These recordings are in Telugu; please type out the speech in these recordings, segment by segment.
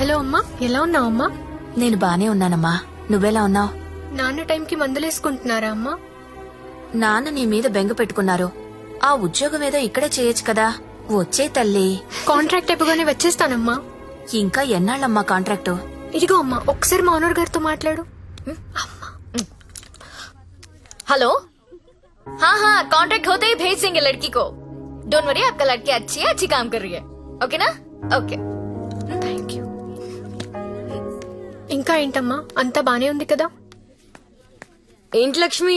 హలో అమ్మా, ఎలా ఉన్నావు అమ్మా? నేను బానే ఉన్నానమ్మా, నువ్వెలా ఉన్నావు? నాన్న టైంకి మందులేసుకుంటున్నారా అమ్మా? నాన్న నీ మీద బెంగ పెట్టుకున్నారు. ఆ ఉద్యోగం ఏదో ఇక్కడే చేయొచ్చు కదా. వచ్చే తల్లి. కాంట్రాక్ట్ అయిపోగానే వచ్చేస్తానమ్మా. ఇంకా ఎన్నాళ్ళమ్మా కాంట్రాక్టు? ఇదిగో అమ్మా, ఒకసారి మా ఓనర్ గారితో మాట్లాడు. हेलो। हाँ हाँ, कॉन्ट्रैक्ट होते ही भेज देंगे लड़की को। डोंट वरी, आपका लड़की अच्छी काम कर रही है। ओके ना? ओके। Thank you. ఇంకా ఏంటమ్మా, అంతా బానే ఉంది కదా? ఏంటి లక్ష్మి,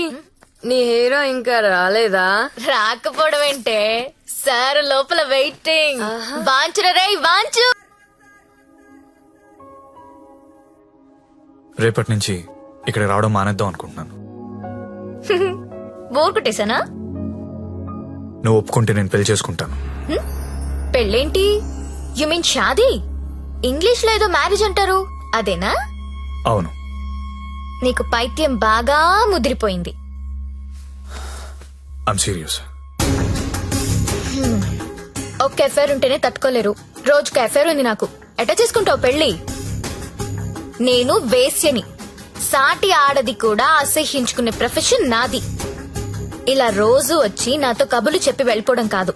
నీ హీరో ఇంకా రాలేదా? రాకపోవడం ఏంటే, సార్ లోపల వెయిటింగ్. వాంచురా రే వాంచు. రేపటి నుంచి ఇక్కడ రావడం మానేద్దాం అనుకుంటున్నాను. బోర్ కొట్టేశానా? నువ్వు ఒప్పుకుంటే నేను పెళ్లి చేసుకుంటాను. పెళ్ళేంటి? యు మీన్ షాదీ? ఇంగ్లీష్ లో ఏదో మ్యారేజ్ అంటారు, అదేనా? అవును. నీకు పైత్యం బాగా ముదిరిపోయింది. I'm serious. ఒక్క ఎఫైర్ ఉంటేనే తట్టుకోలేరు, రోజుకు ఎఫైర్ ఉంది నాకు. ఎట్టా చేసుకుంటావు పెళ్లి? నేను వేశ్యని, సాటి ఆడది కూడా అసహ్యించుకునే ప్రొఫెషన్ నాది. ఇలా రోజు వచ్చి నాతో కబులు చెప్పి వెళ్ళిపోవడం కాదు.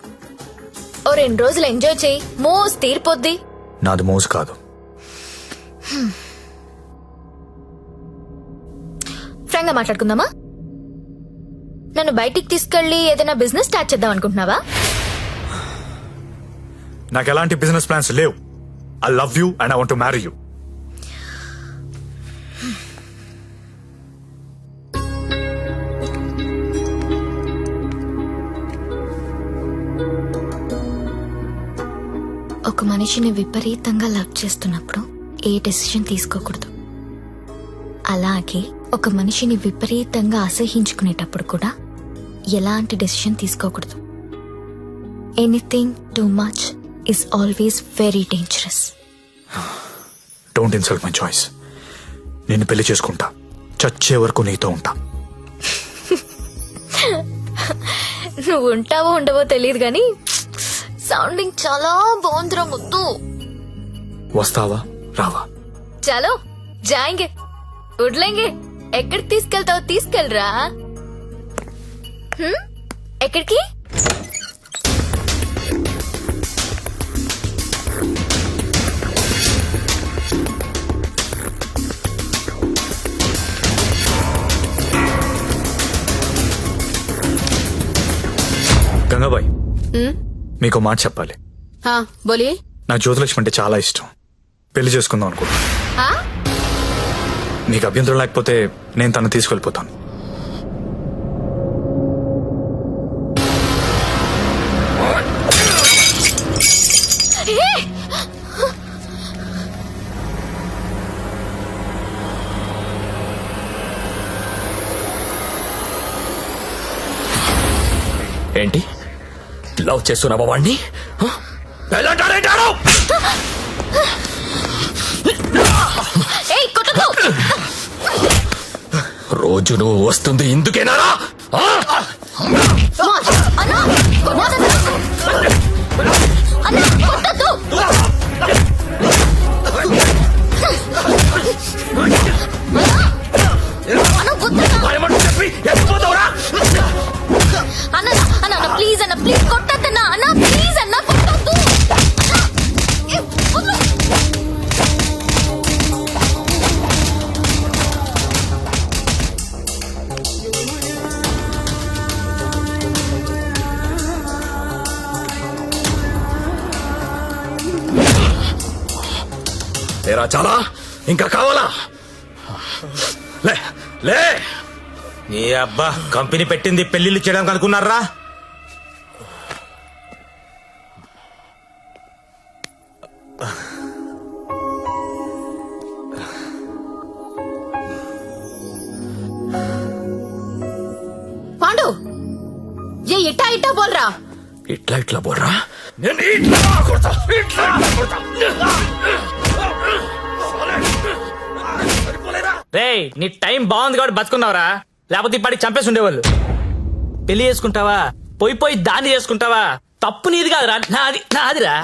ఓ 2 రోజులు ఎంజాయ్ చేయి, మోస్ తీరిపోద్ది. నాది మోజు కాదు. ఫ్రాంక్ గా మాట్లాడుకుందామా? నన్ను బయటికి తీసుకెళ్లి ఏదైనా బిజినెస్ స్టార్ట్ చేద్దాం అనుకుంటున్నావా? నాకు ఎలాంటి బిజినెస్ ప్లాన్స్ లేవు. I love you and I want to marry you. ఒక మనిషిని విపరీతంగా లవ్ చేస్తున్నప్పుడు ఏ డెసిషన్ తీసుకోకూడదు. అలాగే ఒక మనిషిని విపరీతంగా అసహించుకునేటప్పుడు కూడా ఎలాంటి డెసిషన్ తీసుకోకూడదు. Anything too much is always very dangerous. Don't insult my choice. నేను పెళ్లి చేసుకుంటా, చచ్చే వరకు నీతో ఉంటా. నువ్వు ఉంటావో ఉండవో తెలియదు గాని సౌండింగ్ చాలా బాగుందిరా ముద్దు. వస్తావా రావా? చలో జాయింగే, వడ్లేంగే. ఎక్కడికి తీసుకెళ్తావు తీసుకెళ్ళరా. ఎక్కడికి? గంగాబాయ్, మీకు మాట చెప్పాలి. हाँ बोलिए। నాకు జ్యోతిలక్ష్మి అంటే చాలా ఇష్టం. పెళ్లి చేసుకుందాం అనుకుంటా. हाँ నీకు అభ్యంతరం లేకపోతే నేను తను తీసుకెళ్ళిపోతాను. ఏంటి లవ్ చేస్తున్నావా వాణ్ణి? రోజు నువ్వు వస్తుంది ఇందుకేనా? అన్న ప్లీజ్ అన్న, ప్లీజ్ కొట్టద్దన్నా. అన్న ప్లీజ్ అన్న, కొట్టద్దు. తేరా చాలా ఇంకా కావాలా? లే లే. ఏ అబ్బా, కంపెనీ పెట్టింది పెళ్లిళ్ళు చేయడానికి అనుకున్నారా? पांडु, ये इट्टा इट्टा बोल रहा। ఇట్లా ఇట్లా బోర్రా. నేను ఇట్లా కొడతా, ఇట్లా కొడతా. రే, నీ టైం బాగుంది కాబట్టి బతుకున్నావురా, లేకపోతే ఇప్పటికి చంపేసి ఉండేవాళ్ళు. పెళ్లి చేసుకుంటావా, పోయి దాన్ని చేసుకుంటావా? తప్పు నీది కాదురా, నాదిరా.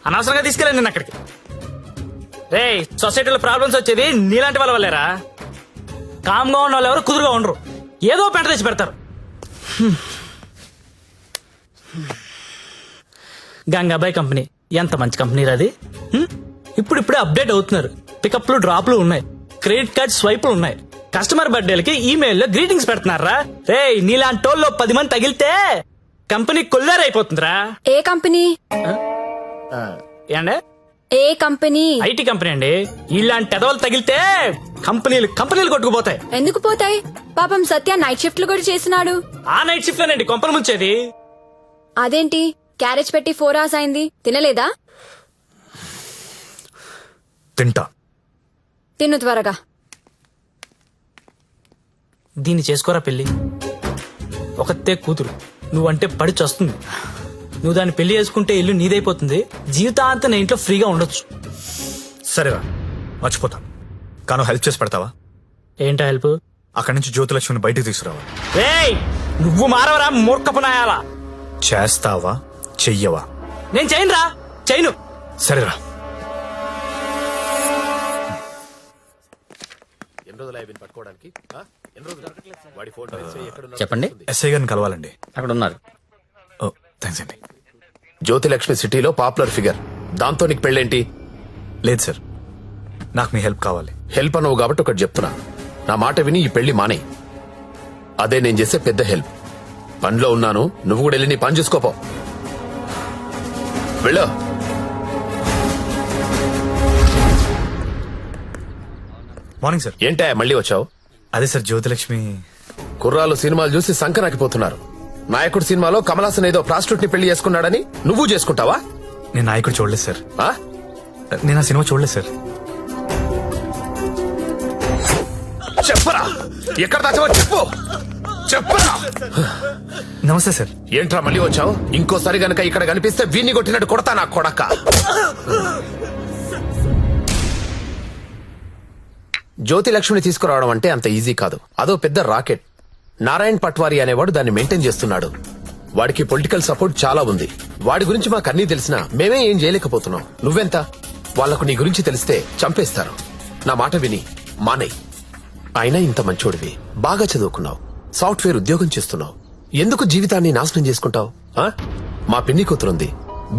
అనవసరంగా తీసుకెళ్ళాను నేను అక్కడికి. రే సొసైటీలో ప్రాబ్లమ్స్ వచ్చేది నీలాంటి వాళ్ళ వల్లేరా. కామ్గా ఉన్న వాళ్ళు ఎవరు కుదురుగా ఉండరు, ఏదో పెంట తెచ్చి పెడతారు. గంగాబాయ్ కంపెనీ ఎంత మంచి కంపెనీ అది. ఇప్పుడిప్పుడే అప్డేట్ అవుతున్నారు. పికప్లు డ్రాప్లు ఉన్నాయి, క్రెడిట్ కార్డ్ స్వైపులు ఉన్నాయి. కస్టమర్ బర్త్డేలకి ఈమెయిల్లో గ్రీటింగ్స్ పెడుతున్నారా. రే నీలాంటి వాళ్ళు 10 మంది తగిలితే కంపెనీ కొల్లారైపోతుందిరా. ఏ కంపెనీ? ఏండే ఏ కంపెనీ? ఐటీ కంపెనీ అండి. ఇలాంటి ఎదవలు తగిలితే కంపెనీలు కొట్టుకుపోతాయి. ఎందుకు పోతాయి? పాపం సత్య నైట్ షిఫ్ట్లు కూడా చేసినాడు. ఆ నైట్ షిఫ్ట్ లోనండి కొంపలు ముంచేది. అదేంటి క్యారేజ్ పెట్టి 4 hours అయింది, తినలేదా? తింటా. తిను త్వరగా. దీన్ని చేసుకోరా పెళ్లి. ఒకతే కూతురు, నువ్వంటే పడి చస్తుంది. నువ్వు దాన్ని పెళ్లి చేసుకుంటే ఇల్లు నీదైపోతుంది. జీవితాంతం నా ఇంట్లో ఫ్రీగా ఉండొచ్చు. సరేరా, మర్చిపోతా. కాను హెల్ప్ చేసి పెడతావా? ఏంటా హెల్ప్? అక్కడి నుంచి జ్యోతిలక్ష్మిని బయటికి తీసుకురావాలి. రేయ్ నువ్వు మారవరా మూర్ఖపునాయాలా. చేస్తావా చెయ్యవా? నేను చేయనురా, చేయను. సరేరా. చెప్పండి. ఎస్ఐ గారిని కలవాలండి. అక్కడ ఉన్నారు. ఓ థ్యాంక్స్ అండి. జ్యోతిలక్ష్మి సిటీలో పాపులర్ ఫిగర్, దాంతో నీకు పెళ్ళేంటి? లేదు సార్, నాకు మీ హెల్ప్ కావాలి. హెల్ప్ అనవు కాబట్టి ఒకటి చెప్తున్నా, నా మాట విని ఈ పెళ్లి మానే. అదే నేను చేసే పెద్ద హెల్ప్. పనిలో ఉన్నాను, నువ్వు కూడా వెళ్ళి నీ పని చూసుకోపో. వెళ్ళు. Morning sir. ఏంటా మళ్ళీ వచ్చావు? అదే సార్, జ్యోతిలక్ష్మి కుర్రాలు సినిమాలు చూసి సంకరాకిపోతున్నారు. నాయకుడు సినిమాలో కమలాసన్ ఏదో ప్రాస్టిట్యూట్ ని పెళ్లి చేసుకున్నాడని నువ్వు చేసుకుంటావా? నేను నాయకుడు చూడలేదు సార్. ఆ? నేను ఆ సినిమా చూడలేదు సార్. చెప్పరా, ఎక్కడ దాచావో చెప్పు. చెప్పరా. నమస్తే సార్. ఏంట్రా మళ్ళీ వచ్చావు? ఇంకోసారి గనక ఇక్కడ కనిపిస్తే వీణ్ణి కొట్టినట్టు కొడతా నా కొడక. జ్యోతిలక్ష్మిని తీసుకురావడం అంటే అంత ఈజీ కాదు. అదో పెద్ద రాకెట్. నారాయణ్ పట్వారీ అనేవాడు దాన్ని మెయింటైన్ చేస్తున్నాడు. వాడికి పొలిటికల్ సపోర్ట్ చాలా ఉంది. వాడి గురించి మాకు అన్నీ తెలిసినా మేమే ఏం చేయలేకపోతున్నాం. నువ్వెంత? వాళ్లకు నీ గురించి తెలిస్తే చంపేస్తారు. నా మాట విని మానేయ్. అయినా ఇంత మంచోడివి, బాగా చదువుకున్నావు, సాఫ్ట్వేర్ ఉద్యోగం చేస్తున్నావు, ఎందుకు జీవితాన్ని నాశనం చేసుకుంటావు? మా పిన్ని కూతురుంది,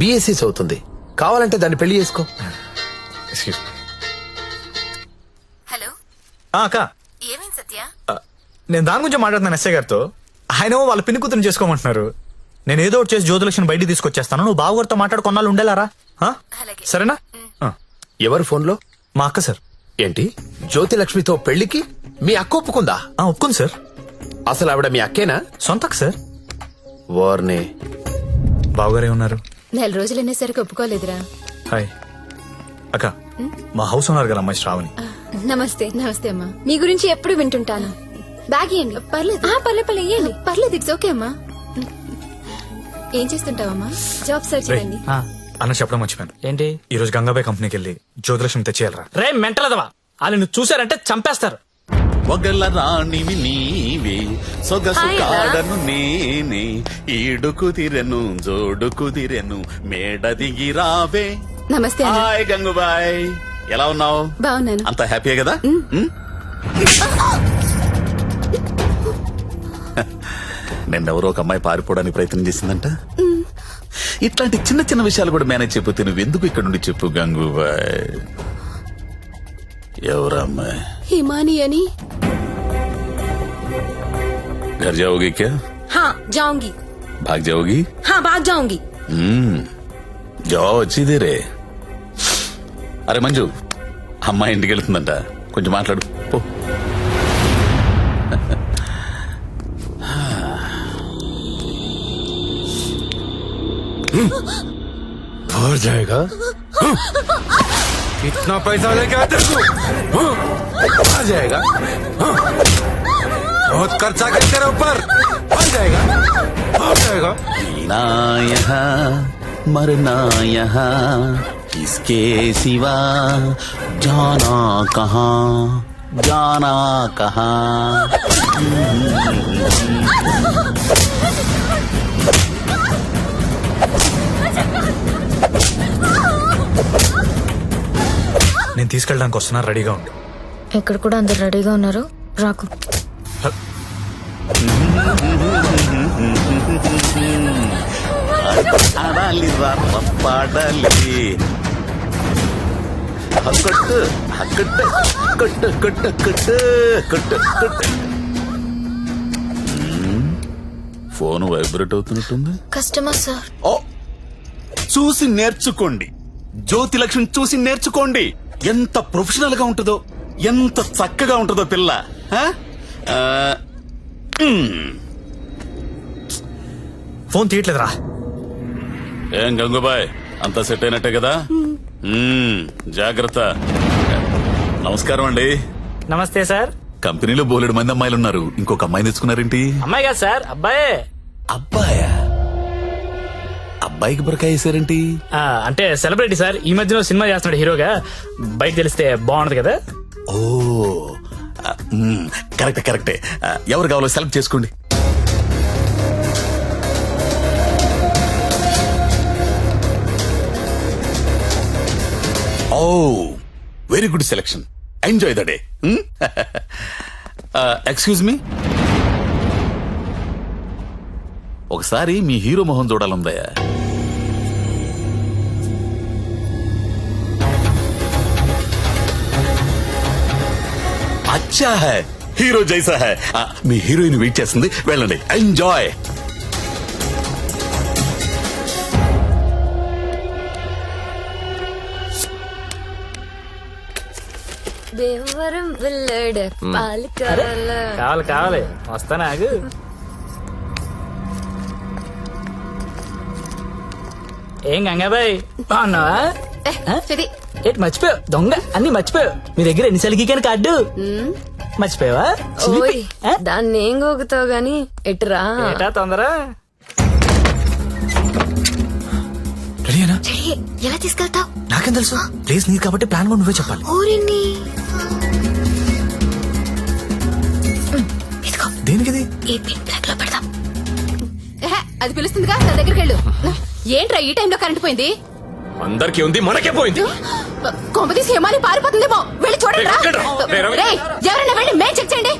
బీఎస్సీ చదువుతుంది, కావాలంటే దాన్ని పెళ్లి చేసుకో. Excuse me. హలో, అక్క, ఏమైంది సత్య? నేను దాని గురించి మాట్లాడుతున్నాను ఎస్ఐ గారితో. ఆయన వాళ్ళ పిన్ని కూతురు చేసుకోమంటున్నారు. నేను ఏదో ఒకటి చేసి జ్యోతిలక్ష్మిని బయటికి తీసుకొచ్చేస్తాను. నువ్వు బావగారితో మాట్లాడు, కొన్నాళ్ళు ఉండేలారా? అలాగే. సరేనా? ఎవరు ఫోన్లో? మా అక్క సార్. ఏంటి, జ్యోతిలక్ష్మితో పెళ్లికి మీ అక్క ఒప్పుకుందా? ఒప్పుకుంది సార్. అసలు ఆవిడ మీ అక్కేనా? సొంత అక్క సార్. వార్నే. బావగారే ఉన్నారు. 4 రోజులు అనేసరికి ఒప్పుకోలేదురా. హాయ్ అక్క, మా హౌస్ ఉన్నారు కదా అమ్మాయి శ్రావణి. నమస్తే. నమస్తే అమ్మా. మీ గురించి ఎప్పుడు వింటుంటాను. బ్యాగ్ ఇవ్వండి. పర్లేదు. పర్లేదు ఇవ్వండి. పర్లేదు, ఇట్స్ ఓకే అమ్మా. ఏం చేస్తుంటావమ్మా? జాబ్ సర్చ్ రేయ్, చేయండి. అన్న చెప్పడం మర్చిపోయాను. ఏంటి? ఈ రోజు గంగాబాయ్ కంపెనీకి వెళ్ళి జ్యోతిలక్ష్మి తెచ్చేయాలరా. రే మెంటలదవా, వాళ్ళు నువ్వు చూసారంటే చంపేస్తారు. ఒగల రాణివి నీవే, సొగసు కాడను నేనే, ఈడు కుదిరెను జోడు కుదిరెను, మేడ దిగి రావే. నమస్తే. హాయ్ గంగుబాయ్, ఎలా ఉన్నావు? బాగున్నాను. అంత హ్యాపీయే కదా? నిన్నెవరో ఒక అమ్మాయి పారిపోవడానికి ప్రయత్నం చేసిందంట. ఇట్లాంటి చిన్న చిన్న విషయాలు కూడా మేనేజ్ చెప్పితే నువ్వెందుకు ఇక్కడ నుండి చెప్పు గంగుబాయ్. ఎవరమ్మాయి? హిమాని అని. घर जाओगी क्या? हाँ जाऊंगी. भाग जाओगी? हाँ भाग जाऊंगी. जाओ अच्छी देरे. అరే మంజు, అమ్మాయి ఇంటికి వెళ్తుందంట, కొంచెం మాట్లాడు పో. और जाएगा? इतना पैसा लेके आते तू? आ जाएगा? बहुत खर्चा कर तेरे ऊपर. आ जाएगा, आ जाएगा. ना यहाँ मरना यहाँ, इसके सिवा जाना कहाँ, जाना कहाँ. నేను తీసుకెళ్ళడానికి వస్తున్నా, రెడీగా ఉండు. ఇక్కడ కూడా అందరు రెడీగా ఉన్నారు, రాకు. ఆడాలి రామ పాడాలి కొట్టు కొట్టు కొట్టు కొట్టు కొట్టు కొట్టు కొట్టు. ఫోన్ వైబ్రేట్ అవుతున్నట్టుంది. Customer sir. ఓ చూసి నేర్చుకోండి, జ్యోతి లక్ష్మి చూసి నేర్చుకోండి. ఎంత ప్రొఫెషనల్ గా ఉంటుందో, ఎంత చక్కగా ఉంటుందో పిల్ల. ఆ? ఆ, ఫోన్ తీయట్లేదురా. ఏం గంగుబాయ్, అంతా సెట్ అయినట్టే కదా? జాగ్రత్త. నమస్కారం అండి. నమస్తే సార్. కంపెనీలో బోలెడు మంది అమ్మాయిలు ఉన్నారు, ఇంకొక అమ్మాయిని తెచ్చుకున్నారేంటి? అమ్మాయి కాదు సార్, అబ్బాయే. అబ్బాయా? అబ్బాయికి బురకాయ వేసారేంటి? అంటే సెలబ్రిటీ సార్, ఈ మధ్యలో సినిమా చేస్తున్నాడు హీరోగా. బయట తెలిస్తే బాగుండదు కదా. ఓ కరెక్టే కరెక్టే. ఎవరు కావాలో సెలెక్ట్ చేసుకోండి. Oh very good selection. Enjoy the day. Excuse me, ఒకసారి మీ హీరో మొహం చూడాలందయ్యా. అచ్చా హై, హీరో జైసా హై. మీ హీరోయిన్ వెయిట్ చేస్తుంది, వెళ్ళండి. ఎంజాయ్. దేవరం వెళ్ళాడు పాలకాల. కావాలి కావాలి, వస్తానా ఆగు. ఏం గంగాబాయ్, బాగున్నావా? ఏంటి మర్చిపోయావు? దొంగ అన్ని మర్చిపోయావు. మీ దగ్గర ఎన్నిసార్లు గీకాను కార్డు మర్చిపోయావా? ఓయ్, దాన్ని ఏం గోగుతావు గాని ఎటురా. ఏటా తొందర? రెడీనా? చెడి, ఎలా తీసుకెళ్తావు? నాకేం తెలుసు, ప్లేస్ నీది కాబట్టి ప్లాన్ కూడా నువ్వే చెప్పాలి. ఊరిని ఇదిగో, దేనికిది? ఈ పిన్ బ్యాగ్ లో పెడదాం. అది పిలుస్తుందిగా, నా దగ్గరికి వెళ్ళు. ఏంట్రా ఈ టైంలో కరెంట్ పోయింది? అందరికీ ఉంది, మనకే పోయింది. కొంపతీసి హిమాలి పారిపోతుందేమో, వెళ్ళి చూడండి రా. రేయ్, ఎవరైనా వెళ్ళి మేం చెక్ చేయండి.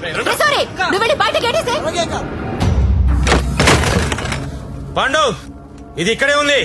సారీ, నువ్వు వెళ్ళి బయట గేటేసే. పాండు, ఇది ఇక్కడే ఉంది.